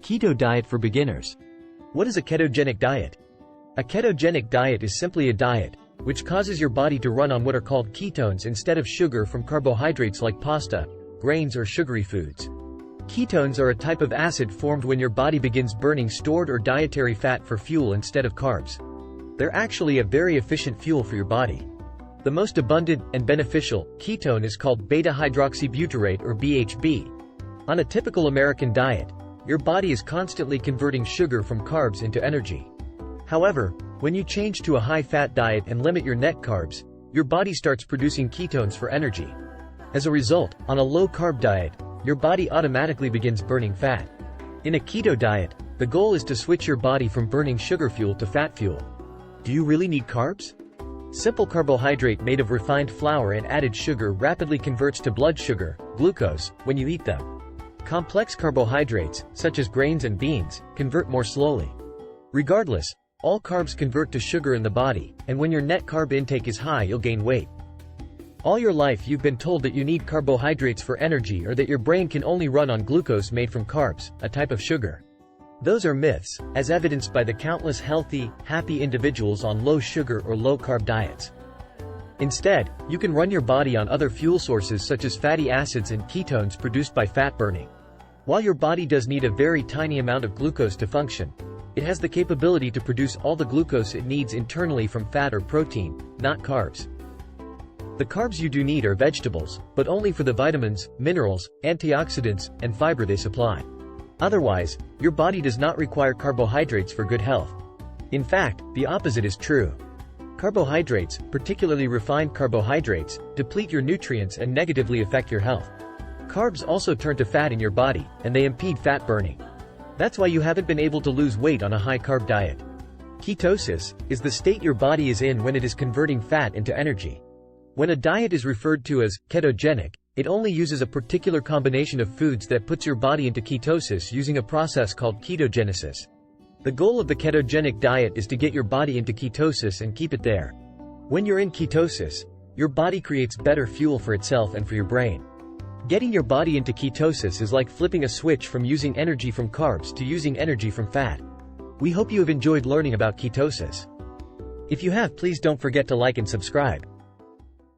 Keto diet for beginners. What is a ketogenic diet? A ketogenic diet is simply a diet which causes your body to run on what are called ketones instead of sugar from carbohydrates like pasta, grains or sugary foods. Ketones are a type of acid formed when your body begins burning stored or dietary fat for fuel instead of carbs. They're actually a very efficient fuel for your body. The most abundant and beneficial ketone is called beta-hydroxybutyrate or BHB. On a typical American diet, your body is constantly converting sugar from carbs into energy. However, when you change to a high-fat diet and limit your net carbs, your body starts producing ketones for energy. As a result, on a low-carb diet, your body automatically begins burning fat. In a keto diet, the goal is to switch your body from burning sugar fuel to fat fuel. Do you really need carbs? Simple carbohydrate made of refined flour and added sugar rapidly converts to blood sugar, glucose, when you eat them. Complex carbohydrates, such as grains and beans, convert more slowly. Regardless, all carbs convert to sugar in the body, and when your net carb intake is high, you'll gain weight. All your life you've been told that you need carbohydrates for energy or that your brain can only run on glucose made from carbs, a type of sugar. Those are myths, as evidenced by the countless healthy, happy individuals on low-sugar or low-carb diets. Instead, you can run your body on other fuel sources such as fatty acids and ketones produced by fat burning. While your body does need a very tiny amount of glucose to function, it has the capability to produce all the glucose it needs internally from fat or protein, not carbs. The carbs you do need are vegetables, but only for the vitamins, minerals, antioxidants, and fiber they supply. Otherwise, your body does not require carbohydrates for good health. In fact, the opposite is true. Carbohydrates, particularly refined carbohydrates, deplete your nutrients and negatively affect your health. Carbs also turn to fat in your body, and they impede fat burning. That's why you haven't been able to lose weight on a high-carb diet. Ketosis is the state your body is in when it is converting fat into energy. When a diet is referred to as ketogenic, it only uses a particular combination of foods that puts your body into ketosis using a process called ketogenesis. The goal of the ketogenic diet is to get your body into ketosis and keep it there. When you're in ketosis, your body creates better fuel for itself and for your brain. Getting your body into ketosis is like flipping a switch from using energy from carbs to using energy from fat. We hope you have enjoyed learning about ketosis. If you have, please don't forget to like and subscribe.